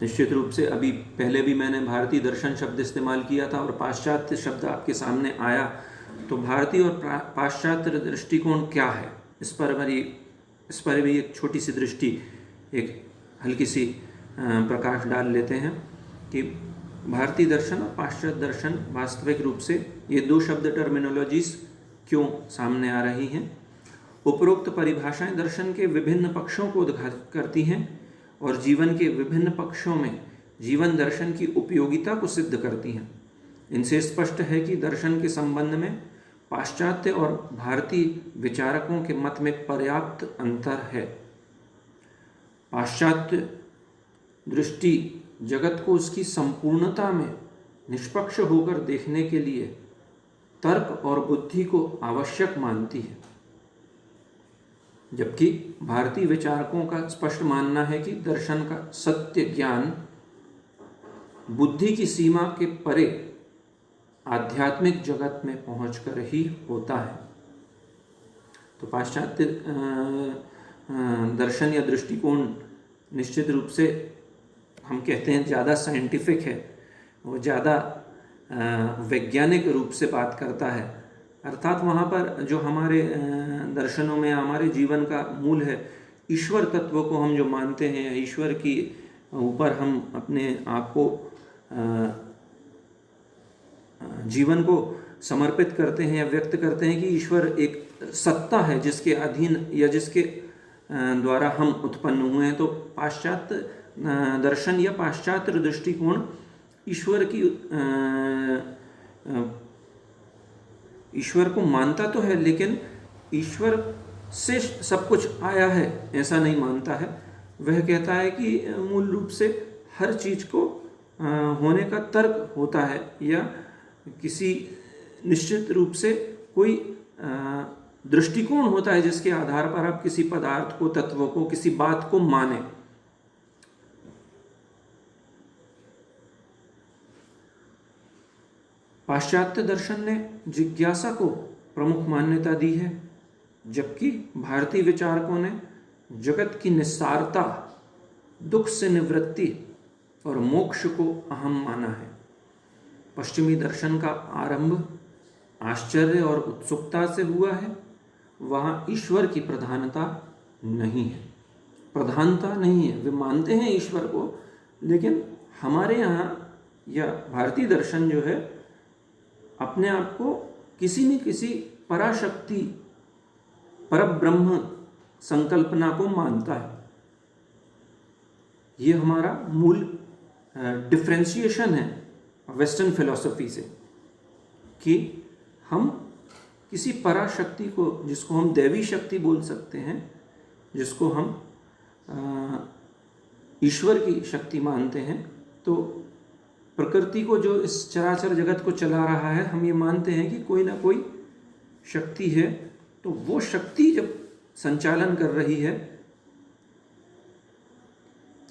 निश्चित रूप से अभी पहले भी मैंने भारतीय दर्शन शब्द इस्तेमाल किया था और पाश्चात्य शब्द आपके सामने आया, तो भारतीय और पाश्चात्य दृष्टिकोण क्या है, इस पर भी एक छोटी सी दृष्टि, एक हल्की सी प्रकाश डाल लेते हैं कि भारतीय दर्शन और पाश्चात्य दर्शन वास्तविक रूप से ये दो शब्द टर्मिनोलॉजीज क्यों सामने आ रही हैं। उपरोक्त परिभाषाएं दर्शन के विभिन्न पक्षों को उद्घाटित करती हैं और जीवन के विभिन्न पक्षों में जीवन दर्शन की उपयोगिता को सिद्ध करती हैं। इनसे स्पष्ट है कि दर्शन के संबंध में पाश्चात्य और भारतीय विचारकों के मत में पर्याप्त अंतर है। पाश्चात्य दृष्टि जगत को उसकी संपूर्णता में निष्पक्ष होकर देखने के लिए तर्क और बुद्धि को आवश्यक मानती है, जबकि भारतीय विचारकों का स्पष्ट मानना है कि दर्शन का सत्य ज्ञान बुद्धि की सीमा के परे आध्यात्मिक जगत में पहुंचकर ही होता है। तो पाश्चात्य दर्शन या दृष्टिकोण निश्चित रूप से हम कहते हैं ज़्यादा साइंटिफिक है, वो ज़्यादा वैज्ञानिक रूप से बात करता है। अर्थात वहाँ पर जो हमारे दर्शनों में हमारे जीवन का मूल है, ईश्वर तत्व को हम जो मानते हैं, ईश्वर की ऊपर हम अपने आप को जीवन को समर्पित करते हैं या व्यक्त करते हैं कि ईश्वर एक सत्ता है जिसके अधीन या जिसके द्वारा हम उत्पन्न हुए हैं। तो पाश्चात्य दर्शन या पाश्चात्य दृष्टिकोण ईश्वर को मानता तो है, लेकिन ईश्वर से सब कुछ आया है ऐसा नहीं मानता है। वह कहता है कि मूल रूप से हर चीज़ को होने का तर्क होता है या किसी निश्चित रूप से कोई दृष्टिकोण होता है जिसके आधार पर आप किसी पदार्थ को, तत्व को, किसी बात को माने। पाश्चात्य दर्शन ने जिज्ञासा को प्रमुख मान्यता दी है, जबकि भारतीय विचारकों ने जगत की निस्सारता, दुख से निवृत्ति और मोक्ष को अहम माना है। पश्चिमी दर्शन का आरंभ आश्चर्य और उत्सुकता से हुआ है। वहाँ ईश्वर की प्रधानता नहीं है, वे मानते हैं ईश्वर को, लेकिन हमारे यहाँ या भारतीय दर्शन जो है अपने आप को किसी न किसी पराशक्ति, परब्रह्म संकल्पना को मानता है। ये हमारा मूल डिफ्रेंशिएशन है वेस्टर्न फिलॉसफी से, कि हम किसी पराशक्ति को, जिसको हम दैवी शक्ति बोल सकते हैं, जिसको हम ईश्वर की शक्ति मानते हैं, तो प्रकृति को, जो इस चराचर जगत को चला रहा है, हम ये मानते हैं कि कोई ना कोई शक्ति है। तो वो शक्ति जब संचालन कर रही है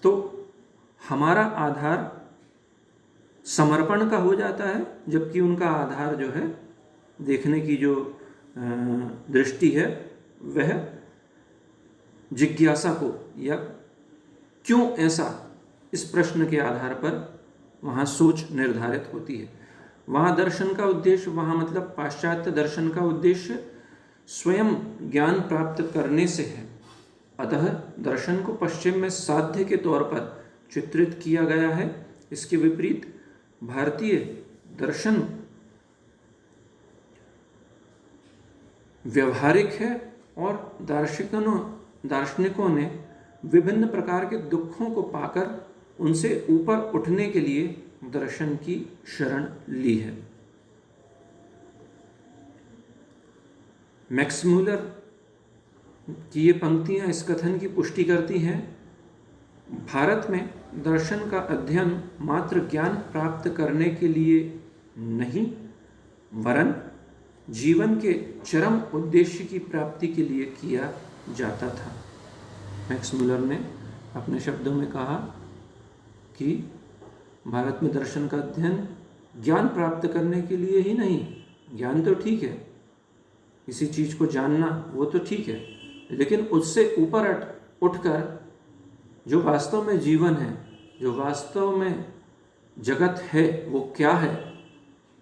तो हमारा आधार समर्पण का हो जाता है, जबकि उनका आधार जो है, देखने की जो दृष्टि है, वह जिज्ञासा को या क्यों ऐसा, इस प्रश्न के आधार पर वहाँ सोच निर्धारित होती है। वहाँ दर्शन का उद्देश्य, वहाँ मतलब पाश्चात्य दर्शन का उद्देश्य स्वयं ज्ञान प्राप्त करने से है। अतः दर्शन को पश्चिम में साध्य के तौर पर चित्रित किया गया है। इसके विपरीत भारतीय दर्शन व्यवहारिक है और दार्शनिकों ने विभिन्न प्रकार के दुखों को पाकर उनसे ऊपर उठने के लिए दर्शन की शरण ली है। मैक्स मूलर की ये पंक्तियां इस कथन की पुष्टि करती हैं, भारत में दर्शन का अध्ययन मात्र ज्ञान प्राप्त करने के लिए नहीं, वरन जीवन के चरम उद्देश्य की प्राप्ति के लिए किया जाता था। मैक्स मूलर ने अपने शब्दों में कहा कि भारत में दर्शन का अध्ययन ज्ञान प्राप्त करने के लिए ही नहीं, ज्ञान तो ठीक है, किसी चीज़ को जानना वो तो ठीक है, लेकिन उससे ऊपर उठकर जो वास्तव में जीवन है, जो वास्तव में जगत है वो क्या है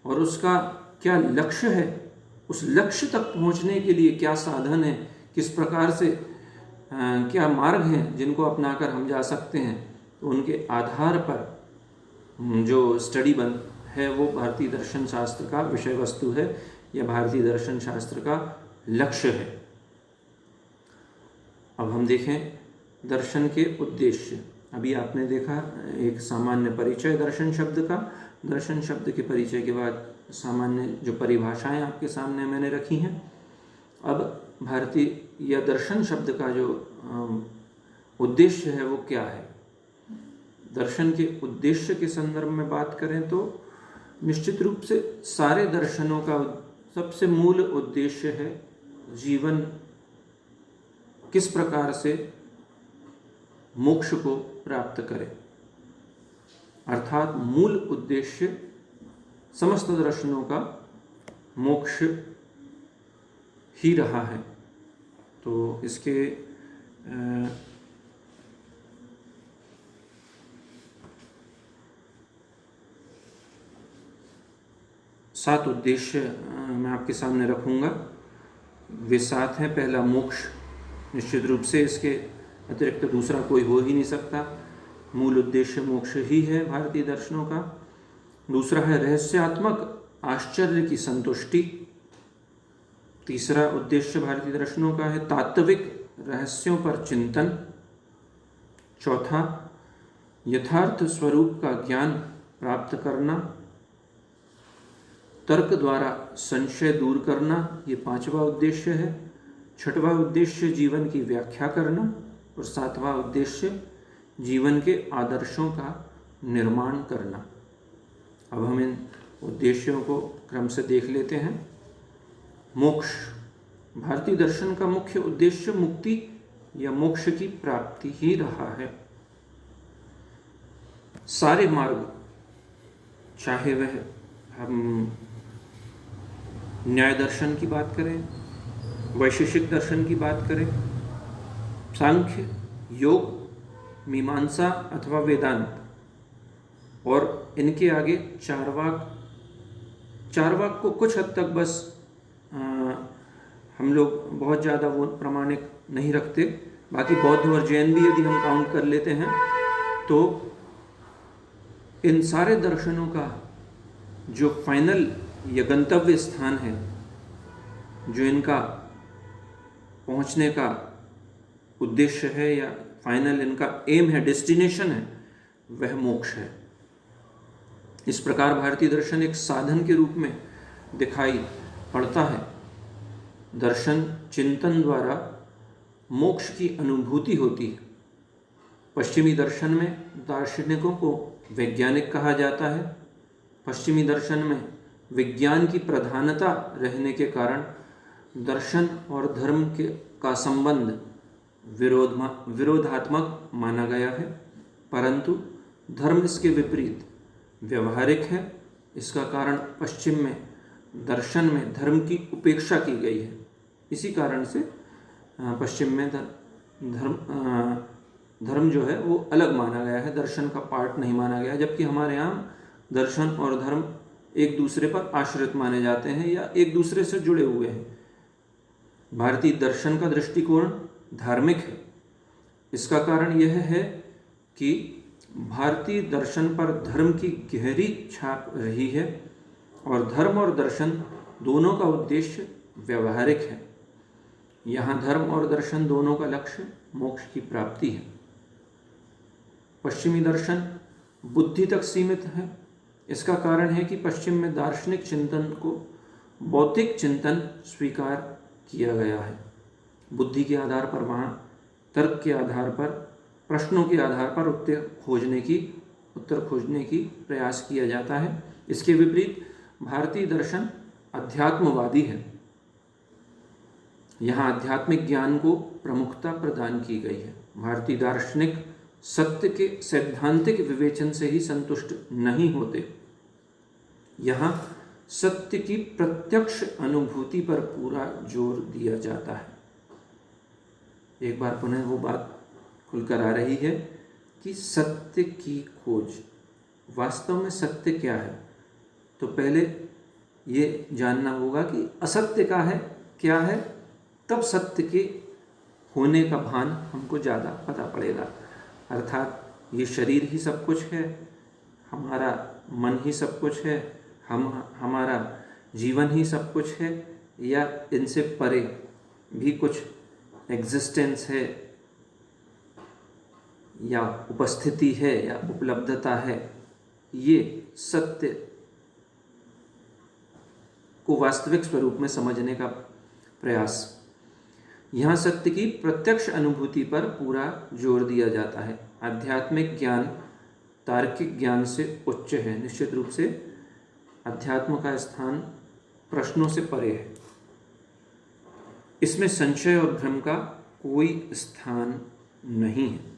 और उसका क्या लक्ष्य है, उस लक्ष्य तक पहुंचने के लिए क्या साधन है, किस प्रकार से क्या मार्ग हैं जिनको अपनाकर हम जा सकते हैं, तो उनके आधार पर जो स्टडी बन है वो भारतीय दर्शन शास्त्र का विषय वस्तु है या भारतीय दर्शन शास्त्र का लक्ष्य है। अब हम देखें दर्शन के उद्देश्य। अभी आपने देखा एक सामान्य परिचय दर्शन शब्द का। दर्शन शब्द के परिचय के बाद सामान्य जो परिभाषाएं आपके सामने मैंने रखी हैं। अब भारतीय या दर्शन शब्द का जो उद्देश्य है वो क्या है। दर्शन के उद्देश्य के संदर्भ में बात करें तो निश्चित रूप से सारे दर्शनों का सबसे मूल उद्देश्य है जीवन किस प्रकार से मोक्ष को प्राप्त करें, अर्थात मूल उद्देश्य समस्त दर्शनों का मोक्ष ही रहा है। तो इसके 7 उद्देश्य मैं आपके सामने रखूँगा। वे 7 हैं। पहला मोक्ष, निश्चित रूप से इसके अतिरिक्त दूसरा कोई हो ही नहीं सकता। मूल उद्देश्य मोक्ष ही है भारतीय दर्शनों का। दूसरा है रहस्यात्मक आश्चर्य की संतुष्टि। तीसरा उद्देश्य भारतीय दर्शनों का है तात्विक रहस्यों पर चिंतन। चौथा यथार्थ स्वरूप का ज्ञान प्राप्त करना। तर्क द्वारा संशय दूर करना, ये 5वां उद्देश्य है। 6वां उद्देश्य जीवन की व्याख्या करना और 7वां उद्देश्य जीवन के आदर्शों का निर्माण करना। अब हम इन उद्देश्यों को क्रम से देख लेते हैं। मोक्ष, भारतीय दर्शन का मुख्य उद्देश्य मुक्ति या मोक्ष की प्राप्ति ही रहा है। सारे मार्ग, चाहे वह हम न्याय दर्शन की बात करें, वैशेषिक दर्शन की बात करें, सांख्य, योग, मीमांसा अथवा वेदांत, और इनके आगे चारवाक को कुछ हद तक बस हम लोग बहुत ज़्यादा वो प्रामाणिक नहीं रखते। बाकी बौद्ध और जैन भी यदि हम काउंट कर लेते हैं तो इन सारे दर्शनों का जो फाइनल या गंतव्य स्थान है, जो इनका पहुंचने का उद्देश्य है या फाइनल इनका एम है, डेस्टिनेशन है, वह मोक्ष है। इस प्रकार भारतीय दर्शन एक साधन के रूप में दिखाई पड़ता है। दर्शन चिंतन द्वारा मोक्ष की अनुभूति होती है। पश्चिमी दर्शन में दार्शनिकों को वैज्ञानिक कहा जाता है। पश्चिमी दर्शन में विज्ञान की प्रधानता रहने के कारण दर्शन और धर्म का संबंध विरोधात्मक माना गया है, परंतु धर्म इसके विपरीत व्यवहारिक है। इसका कारण पश्चिम में दर्शन में धर्म की उपेक्षा की गई है। इसी कारण से पश्चिम में धर्म जो है वो अलग माना गया है, दर्शन का पार्ट नहीं माना गया, जबकि हमारे यहाँ दर्शन और धर्म एक दूसरे पर आश्रित माने जाते हैं या एक दूसरे से जुड़े हुए हैं। भारतीय दर्शन का दृष्टिकोण धार्मिक है। इसका कारण यह है कि भारतीय दर्शन पर धर्म की गहरी छाप रही है और धर्म और दर्शन दोनों का उद्देश्य व्यवहारिक है। यहाँ धर्म और दर्शन दोनों का लक्ष्य मोक्ष की प्राप्ति है। पश्चिमी दर्शन बुद्धि तक सीमित है। इसका कारण है कि पश्चिम में दार्शनिक चिंतन को बौद्धिक चिंतन स्वीकार किया गया है। बुद्धि के आधार पर वहाँ तर्क के आधार पर, प्रश्नों के आधार पर उत्तर खोजने की प्रयास किया जाता है। इसके विपरीत भारतीय दर्शन अध्यात्मवादी है। यहाँ आध्यात्मिक ज्ञान को प्रमुखता प्रदान की गई है। भारतीय दार्शनिक सत्य के सैद्धांतिक विवेचन से ही संतुष्ट नहीं होते। यहाँ सत्य की प्रत्यक्ष अनुभूति पर पूरा जोर दिया जाता है। एक बार पुनः वो बात खुलकर आ रही है कि सत्य की खोज, वास्तव में सत्य क्या है। तो पहले ये जानना होगा कि असत्य का है क्या है, तब सत्य के होने का भान हमको ज़्यादा पता पड़ेगा। अर्थात ये शरीर ही सब कुछ है, हमारा मन ही सब कुछ है, हमारा जीवन ही सब कुछ है, या इनसे परे भी कुछ एग्जिस्टेंस है या उपस्थिति है या उपलब्धता है। ये सत्य को वास्तविक स्वरूप में समझने का प्रयास। यहाँ सत्य की प्रत्यक्ष अनुभूति पर पूरा जोर दिया जाता है। आध्यात्मिक ज्ञान तार्किक ज्ञान से उच्च है। निश्चित रूप से अध्यात्म का स्थान प्रश्नों से परे है। इसमें संशय और भ्रम का कोई स्थान नहीं है।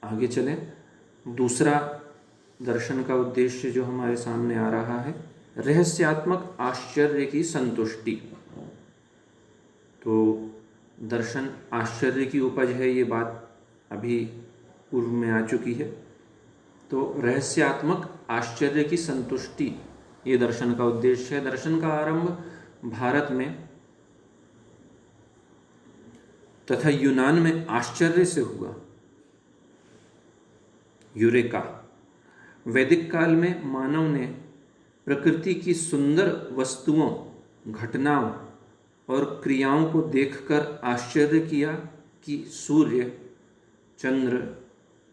आगे चलें। दूसरा दर्शन का उद्देश्य जो हमारे सामने आ रहा है, रहस्यात्मक आश्चर्य की संतुष्टि। तो दर्शन आश्चर्य की उपज है, ये बात अभी पूर्व में आ चुकी है। तो रहस्यात्मक आश्चर्य की संतुष्टि ये दर्शन का उद्देश्य है। दर्शन का आरंभ भारत में तथा यूनान में आश्चर्य से हुआ। यूरेका। वैदिक काल में मानव ने प्रकृति की सुंदर वस्तुओं, घटनाओं और क्रियाओं को देखकर आश्चर्य किया कि सूर्य, चंद्र,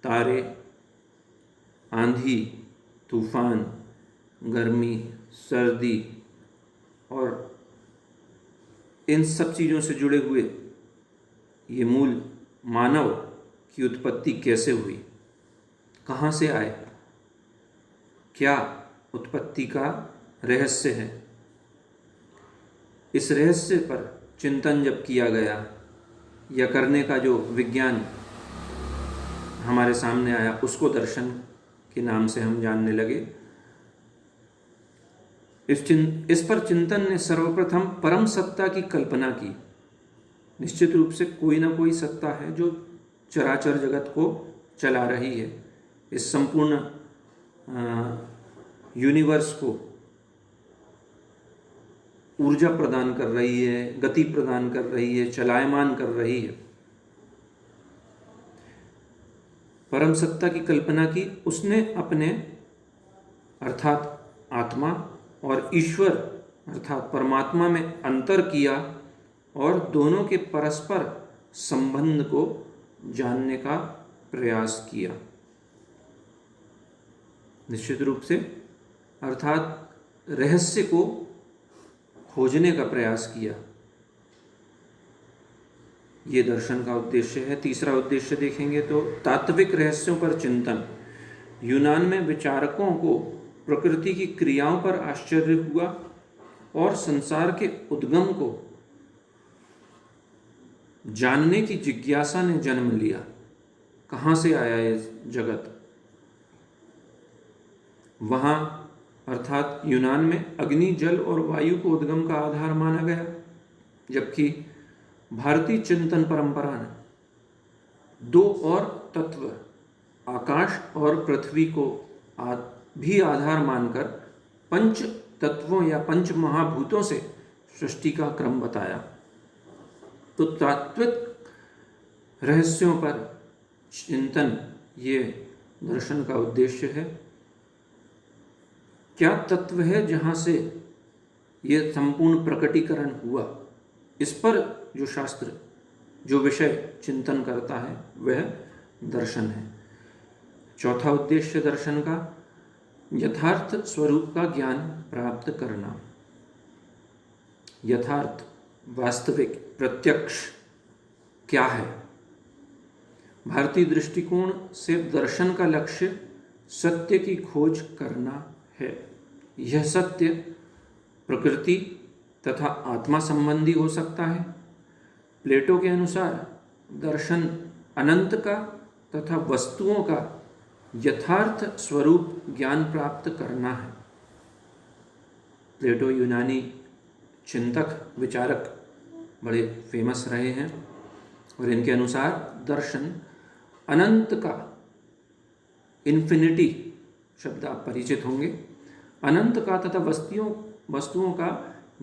तारे, आंधी, तूफान, गर्मी, सर्दी और इन सब चीज़ों से जुड़े हुए ये मूल मानव की उत्पत्ति कैसे हुई, कहाँ से आए, क्या उत्पत्ति का रहस्य है। इस रहस्य पर चिंतन जब किया गया या करने का जो विज्ञान हमारे सामने आया, उसको दर्शन के नाम से हम जानने लगे। इस पर चिंतन ने सर्वप्रथम परम सत्ता की कल्पना की। निश्चित रूप से कोई ना कोई सत्ता है जो चराचर जगत को चला रही है, इस संपूर्ण यूनिवर्स को ऊर्जा प्रदान कर रही है, गति प्रदान कर रही है, चलायमान कर रही है। परम सत्ता की कल्पना की उसने अपने अर्थात आत्मा और ईश्वर अर्थात परमात्मा में अंतर किया और दोनों के परस्पर संबंध को जानने का प्रयास किया। निश्चित रूप से अर्थात रहस्य को खोजने का प्रयास किया। ये दर्शन का उद्देश्य है। तीसरा उद्देश्य देखेंगे तो तात्विक रहस्यों पर चिंतन। यूनान में विचारकों को प्रकृति की क्रियाओं पर आश्चर्य हुआ और संसार के उद्गम को जानने की जिज्ञासा ने जन्म लिया। कहाँ से आया ये जगत? वहाँ अर्थात यूनान में अग्नि, जल और वायु को उद्गम का आधार माना गया, जबकि भारतीय चिंतन परंपरा ने दो और तत्व आकाश और पृथ्वी को भी आधार मानकर पंच तत्वों या पंच महाभूतों से सृष्टि का क्रम बताया। तो तात्विक रहस्यों पर चिंतन ये दर्शन का उद्देश्य है। क्या तत्व है जहाँ से ये संपूर्ण प्रकटीकरण हुआ, इस पर जो शास्त्र जो विषय चिंतन करता है वह दर्शन है। चौथा उद्देश्य दर्शन का यथार्थ स्वरूप का ज्ञान प्राप्त करना। यथार्थ, वास्तविक, प्रत्यक्ष क्या है? भारतीय दृष्टिकोण से दर्शन का लक्ष्य सत्य की खोज करना है। यह सत्य प्रकृति तथा आत्मा संबंधी हो सकता है। प्लेटो के अनुसार दर्शन अनंत का तथा वस्तुओं का यथार्थ स्वरूप ज्ञान प्राप्त करना है। प्लेटो यूनानी चिंतक विचारक बड़े फेमस रहे हैं और इनके अनुसार दर्शन अनंत का, इन्फिनिटी शब्द आप परिचित होंगे, अनंत का तथा वस्तुओं का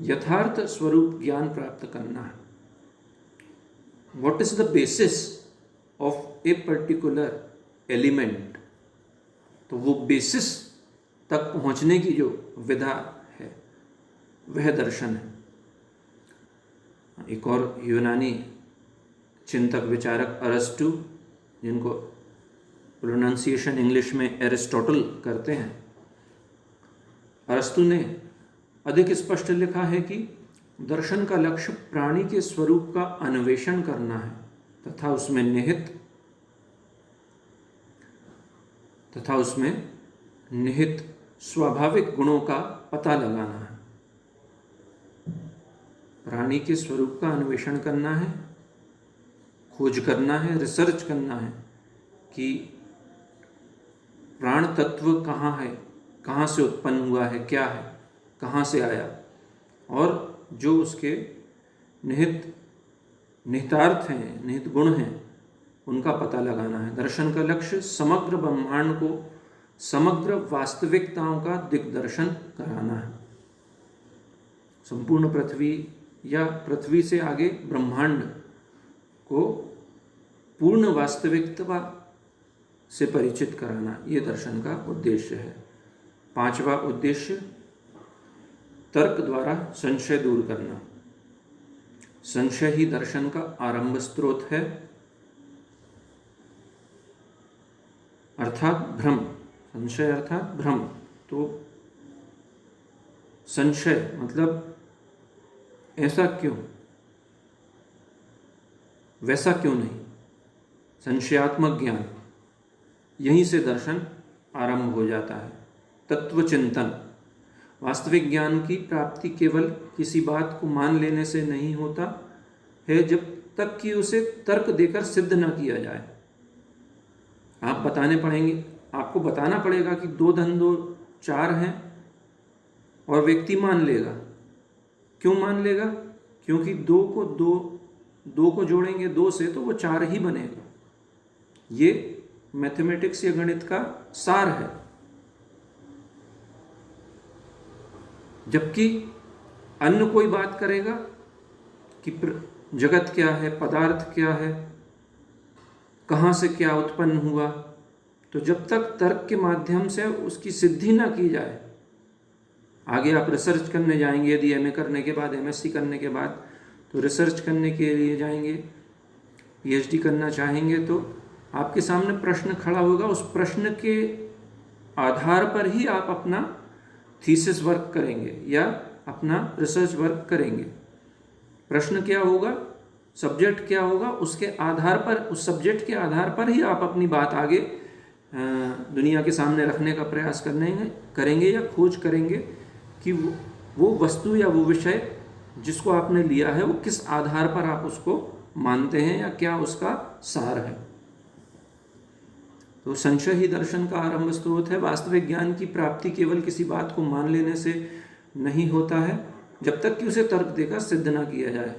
यथार्थ स्वरूप ज्ञान प्राप्त करना है। What is the basis of a particular element, तो वो बेसिस तक पहुंचने की जो विधा है वह दर्शन है। एक और यूनानी चिंतक विचारक अरस्तु, जिनको प्रोनाउंसिएशन इंग्लिश में एरिस्टोटल करते हैं, अरस्तु ने अधिक स्पष्ट लिखा है कि दर्शन का लक्ष्य प्राणी के स्वरूप का अन्वेषण करना है तथा उसमें निहित स्वाभाविक गुणों का पता लगाना है। प्राणी के स्वरूप का अन्वेषण करना है, खोज करना है, रिसर्च करना है कि प्राण तत्व कहाँ है, कहाँ से उत्पन्न हुआ है, क्या है, कहाँ से आया, और जो उसके निहितार्थ हैं, निहित गुण हैं, उनका पता लगाना है। दर्शन का लक्ष्य समग्र ब्रह्मांड को समग्र वास्तविकताओं का दिग्दर्शन कराना है। संपूर्ण पृथ्वी या पृथ्वी से आगे ब्रह्मांड को पूर्ण वास्तविकता से परिचित कराना, ये दर्शन का उद्देश्य है। 5वां उद्देश्य तर्क द्वारा संशय दूर करना। संशय ही दर्शन का आरंभ स्रोत है, अर्थात भ्रम। संशय अर्थात भ्रम। तो संशय मतलब ऐसा क्यों, वैसा क्यों नहीं, संशयात्मक ज्ञान, यहीं से दर्शन आरंभ हो जाता है। तत्व चिंतन। वास्तविक ज्ञान की प्राप्ति केवल किसी बात को मान लेने से नहीं होता है जब तक कि उसे तर्क देकर सिद्ध न किया जाए। आपको बताना पड़ेगा कि 2 + 2 4 हैं और व्यक्ति मान लेगा। क्यों मान लेगा? क्योंकि 2 को जोड़ेंगे 2 से तो वो 4 ही बनेगा। ये मैथमेटिक्स या गणित का सार है। जबकि अन्य कोई बात करेगा कि जगत क्या है, पदार्थ क्या है, कहाँ से क्या उत्पन्न हुआ, तो जब तक तर्क के माध्यम से उसकी सिद्धि ना की जाए, आगे आप रिसर्च करने जाएंगे, यदि एमए करने के बाद, एमएससी करने के बाद तो रिसर्च करने के लिए जाएंगे, पीएचडी करना चाहेंगे, तो आपके सामने प्रश्न खड़ा होगा। उस प्रश्न के आधार पर ही आप अपना थीसिस वर्क करेंगे या अपना रिसर्च वर्क करेंगे। प्रश्न क्या होगा, सब्जेक्ट क्या होगा, उसके आधार पर, उस सब्जेक्ट के आधार पर ही आप अपनी बात आगे दुनिया के सामने रखने का प्रयास करेंगे या खोज करेंगे कि वो वस्तु या वो विषय जिसको आपने लिया है वो किस आधार पर आप उसको मानते हैं या क्या उसका सार है। तो संशय ही दर्शन का आरंभ स्रोत है। वास्तविक ज्ञान की प्राप्ति केवल किसी बात को मान लेने से नहीं होता है जब तक कि उसे तर्क देकर सिद्ध न किया जाए।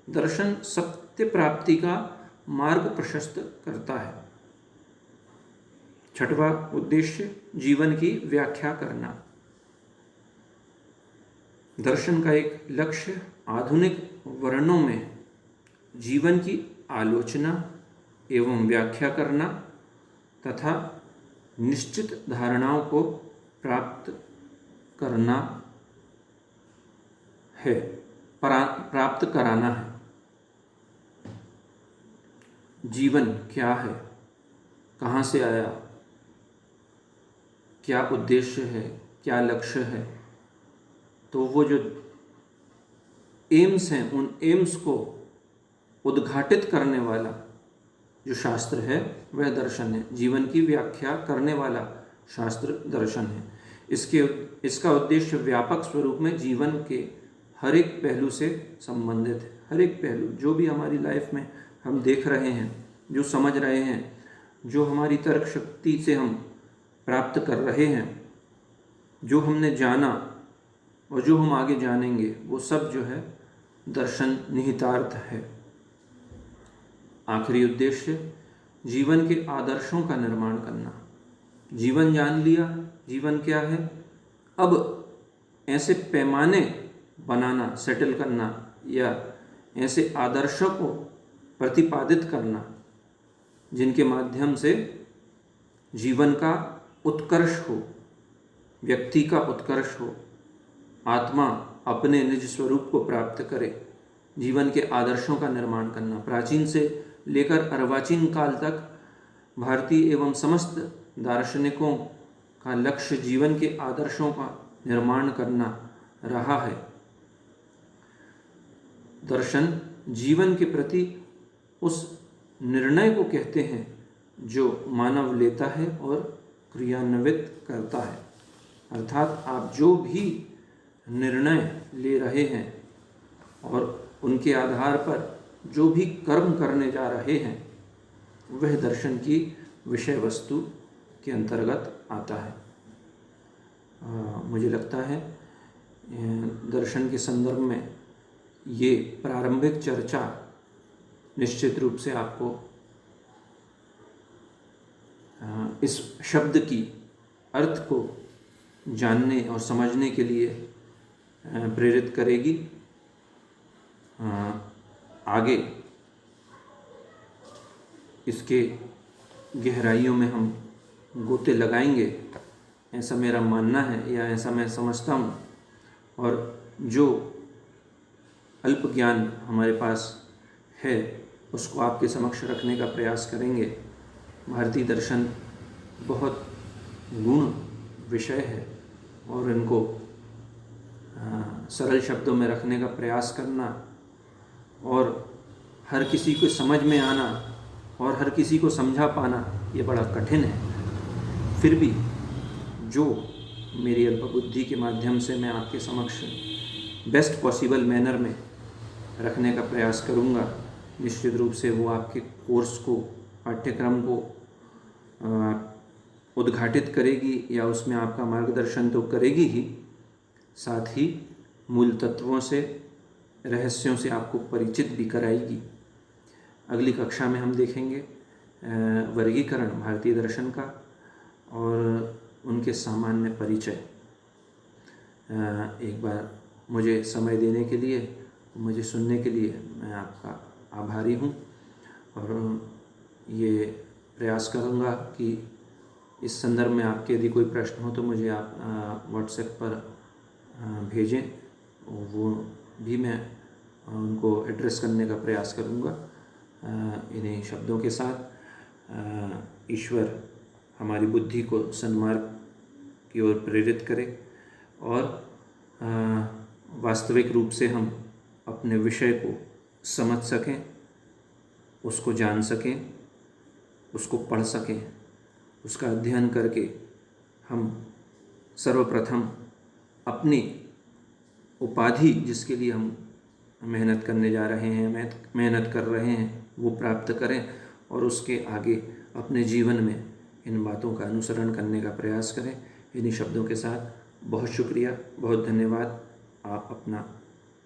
दर्शन सत्य प्राप्ति का मार्ग प्रशस्त करता है। 6वां उद्देश्य जीवन की व्याख्या करना। दर्शन का एक लक्ष्य आधुनिक वर्णों में जीवन की आलोचना एवं व्याख्या करना तथा निश्चित धारणाओं को प्राप्त करना है, प्राप्त कराना है। जीवन क्या है, कहाँ से आया, क्या उद्देश्य है, क्या लक्ष्य है, तो वो जो एम्स हैं, उन एम्स को उद्घाटित करने वाला जो शास्त्र है वह दर्शन है। जीवन की व्याख्या करने वाला शास्त्र दर्शन है। इसका उद्देश्य व्यापक स्वरूप में जीवन के हर एक पहलू से संबंधित है। हर एक पहलू जो भी हमारी लाइफ में हम देख रहे हैं, जो समझ रहे हैं, जो हमारी तर्क शक्ति से हम प्राप्त कर रहे हैं, जो हमने जाना, और जो हम आगे जानेंगे वो सब जो है दर्शन निहितार्थ है। आखिरी उद्देश्य जीवन के आदर्शों का निर्माण करना। जीवन जान लिया, जीवन क्या है, अब ऐसे पैमाने बनाना, सेटल करना, या ऐसे आदर्शों को प्रतिपादित करना जिनके माध्यम से जीवन का उत्कर्ष हो, व्यक्ति का उत्कर्ष हो, आत्मा अपने निज स्वरूप को प्राप्त करे। जीवन के आदर्शों का निर्माण करना। प्राचीन से लेकर अर्वाचीन काल तक भारतीय एवं समस्त दार्शनिकों का लक्ष्य जीवन के आदर्शों का निर्माण करना रहा है। दर्शन जीवन के प्रति उस निर्णय को कहते हैं जो मानव लेता है और क्रियान्वित करता है। अर्थात आप जो भी निर्णय ले रहे हैं और उनके आधार पर जो भी कर्म करने जा रहे हैं वह दर्शन की विषय वस्तु के अंतर्गत आता है। मुझे लगता है दर्शन के संदर्भ में ये प्रारंभिक चर्चा निश्चित रूप से आपको इस शब्द की अर्थ को जानने और समझने के लिए प्रेरित करेगी। आगे इसके गहराइयों में हम गोते लगाएंगे, ऐसा मेरा मानना है या ऐसा मैं समझता हूँ। और जो अल्प ज्ञान हमारे पास है उसको आपके समक्ष रखने का प्रयास करेंगे। भारतीय दर्शन बहुत गुण विषय है और इनको सरल शब्दों में रखने का प्रयास करना और हर किसी को समझ में आना और हर किसी को समझा पाना ये बड़ा कठिन है। फिर भी जो मेरी अल्पबुद्धि के माध्यम से मैं आपके समक्ष बेस्ट पॉसिबल मैनर में रखने का प्रयास करूँगा, निश्चित रूप से वो आपके कोर्स को, पाठ्यक्रम को उद्घाटित करेगी या उसमें आपका मार्गदर्शन तो करेगी ही, साथ ही मूल तत्वों से, रहस्यों से आपको परिचित भी कराएगी। अगली कक्षा में हम देखेंगे वर्गीकरण भारतीय दर्शन का और उनके सामान्य परिचय। एक बार मुझे समय देने के लिए, मुझे सुनने के लिए मैं आपका आभारी हूँ और ये प्रयास करूँगा कि इस संदर्भ में आपके यदि कोई प्रश्न हो तो मुझे आप व्हाट्सएप पर भेजें, वो भी मैं उनको एड्रेस करने का प्रयास करूँगा। इन्हीं शब्दों के साथ ईश्वर हमारी बुद्धि को सन्मार्ग की ओर प्रेरित करे और वास्तविक रूप से हम अपने विषय को समझ सकें, उसको जान सकें, उसको पढ़ सकें, उसका अध्ययन करके हम सर्वप्रथम अपनी उपाधि जिसके लिए हम मेहनत करने जा रहे हैं, मेहनत कर रहे हैं, वो प्राप्त करें और उसके आगे अपने जीवन में इन बातों का अनुसरण करने का प्रयास करें। इन्हीं शब्दों के साथ बहुत शुक्रिया, बहुत धन्यवाद। आप अपना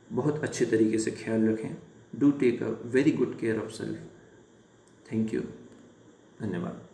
बहुत अच्छे तरीके से ख्याल रखें। Do take a very good care of self. Thank you. धन्यवाद।